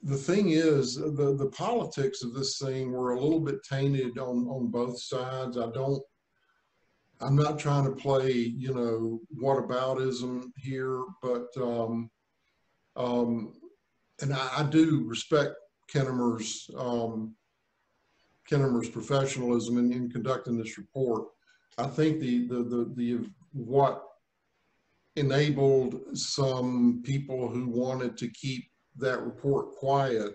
The thing is, the politics of this thing were a little bit tainted on both sides. I'm not trying to play, you know, whataboutism here, but and I do respect Kennemer's professionalism in conducting this report. I think what enabled some people who wanted to keep that report quiet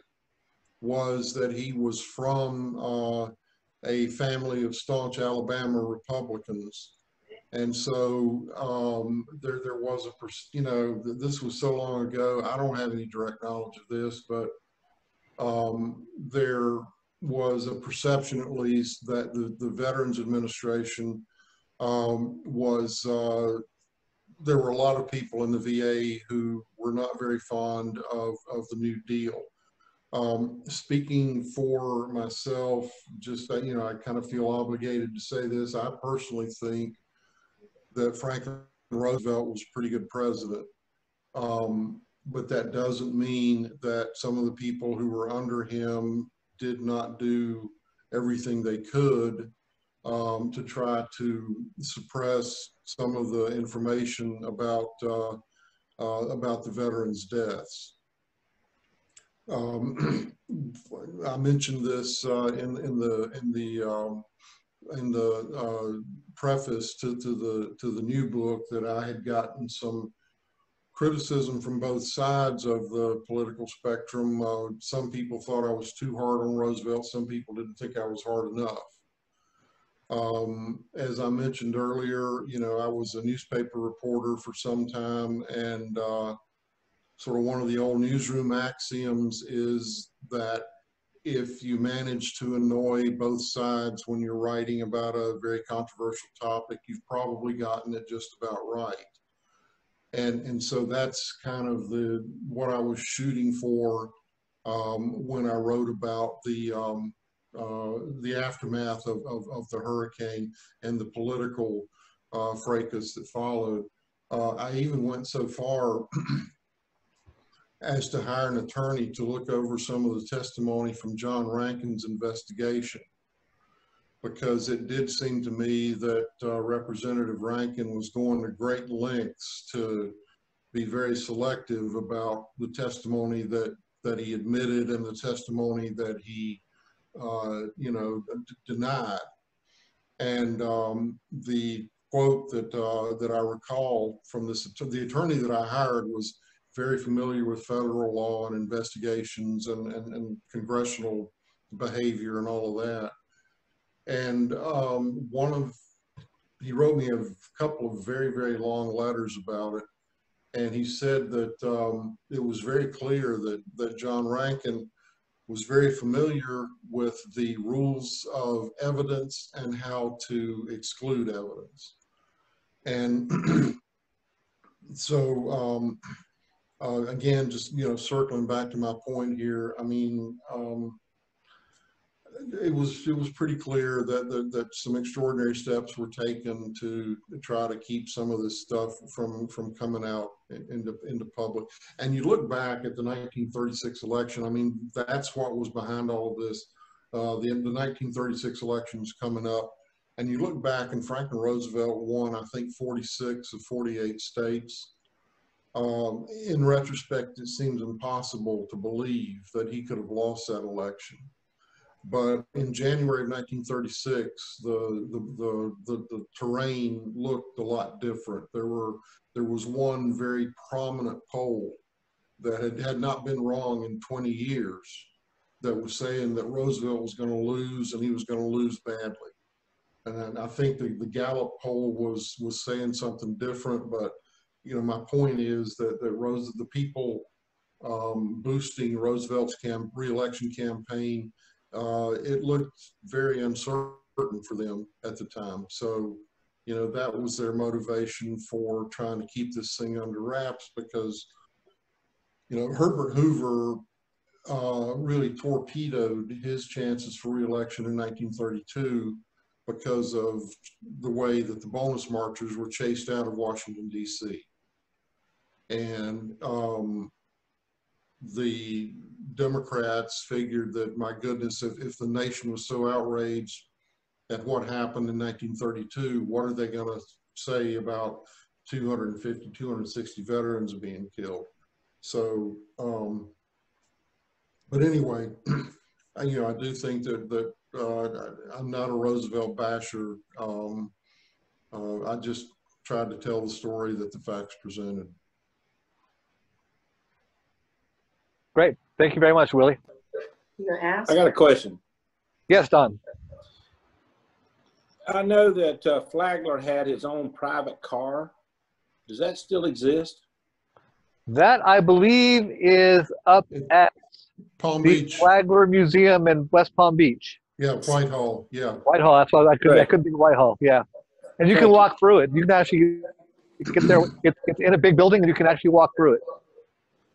was that he was from a family of staunch Alabama Republicans. And so there was you know, this was so long ago, I don't have any direct knowledge of this, but there was a perception, at least, that the Veterans Administration was there were a lot of people in the VA who were not very fond of the New Deal. Speaking for myself, just, you know, I kind of feel obligated to say this. I personally think that Franklin Roosevelt was a pretty good president. But that doesn't mean that some of the people who were under him did not do everything they could to try to suppress some of the information about the veterans' deaths. I mentioned this in the preface to the new book, that I had gotten some criticism from both sides of the political spectrum. Some people thought I was too hard on Roosevelt. Some people didn't think I was hard enough. As I mentioned earlier, you know, I was a newspaper reporter for some time, and sort of one of the old newsroom axioms is that if you manage to annoy both sides when you're writing about a very controversial topic, you've probably gotten it just about right. And so that's kind of what I was shooting for when I wrote about the aftermath of the hurricane and the political fracas that followed. I even went so far as to hire an attorney to look over some of the testimony from John Rankin's investigation, because it did seem to me that Representative Rankin was going to great lengths to be very selective about the testimony that he admitted and the testimony that he you know, denied. And the quote that I recall from the attorney that I hired was very familiar with federal law and investigations and congressional behavior and all of that. And he wrote me a couple of very, very long letters about it. And he said that it was very clear that John Rankin was very familiar with the rules of evidence and how to exclude evidence. And so, again, just, you know, circling back to my point here, I mean, it was pretty clear that some extraordinary steps were taken to try to keep some of this stuff from coming out into public. And you look back at the 1936 election, I mean, that's what was behind all of this. The 1936 election is coming up, and you look back, and Franklin Roosevelt won, I think, 46 of 48 states. In retrospect, it seems impossible to believe that he could have lost that election. But in January of 1936, the terrain looked a lot different. There was one very prominent poll that had not been wrong in 20 years that was saying that Roosevelt was going to lose, and he was going to lose badly. And I think the Gallup poll was saying something different, but you know, my point is that the people boosting Roosevelt's re-election campaign, it looked very uncertain for them at the time. So, you know, that was their motivation for trying to keep this thing under wraps, because, you know, Herbert Hoover really torpedoed his chances for re-election in 1932 because of the way that the bonus marchers were chased out of Washington, D.C. And the Democrats figured that, my goodness, if the nation was so outraged at what happened in 1932, what are they going to say about 250, 260 veterans being killed? So, but anyway, you know, I do think that I'm not a Roosevelt basher. I just tried to tell the story that the facts presented. Great. Thank you very much, Willie. I got a question. Yes, Don. I know that Flagler had his own private car. Does that still exist? That, I believe, is up at Palm the Beach. Flagler Museum in West Palm Beach. Yeah, Whitehall. Yeah. Whitehall. That's why I couldn't think of Whitehall. Yeah. And you can walk through it. You can actually You can get there. It's in a big building, and you can actually walk through it.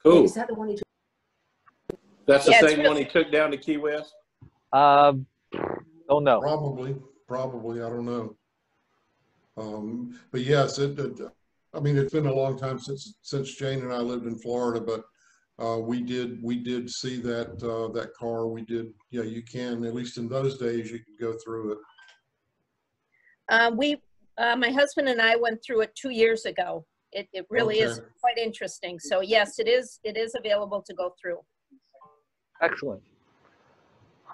Cool. Is that the one you took? That's the Yeah, it's same one he took down to Key West? Oh no. Probably, I don't know. But yes, I mean, it's been a long time since Jane and I lived in Florida, but we did see that car. We did, yeah, you can, at least in those days, you could go through it. My husband and I went through it 2 years ago. It really is Okay. quite interesting. So yes, it is available to go through. Excellent.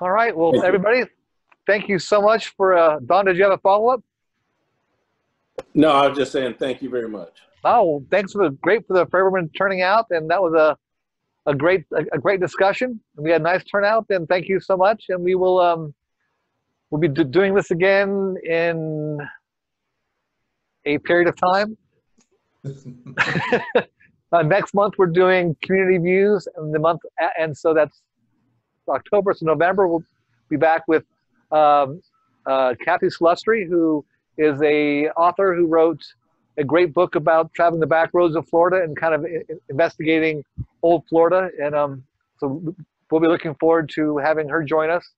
All right. Well, everybody, thank you so much for. Don, did you have a follow-up? No, I was just saying thank you very much. Oh, well, thanks for everyone turning out, and that was a great discussion. We had a nice turnout, and thank you so much. And we will we'll be doing this again in a period of time. Next month we're doing community views, and so that's October. So November we'll be back with Kathy Slustry, who is a author who wrote a great book about traveling the back roads of Florida and kind of investigating old Florida. And so we'll be looking forward to having her join us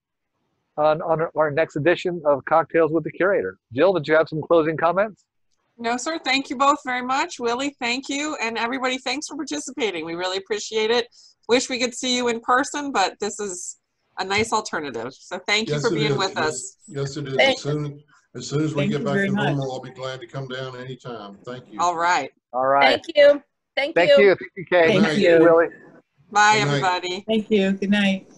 on our next edition of Cocktails with the Curator. Jill, did you have some closing comments? No, sir. Thank you both very much. Willie, thank you. And everybody, thanks for participating. We really appreciate it. Wish we could see you in person, but this is a nice alternative. So thank you for being with us. Yes, it is. Thank As soon as we Thank get you back very to much. normal, I'll be glad to come down anytime. Thank you. All right. All right. Thank you. Thank Thank you. you. Thank you, Kay. Thank you. Willie. Bye, Good night. everybody. Thank you. Good night.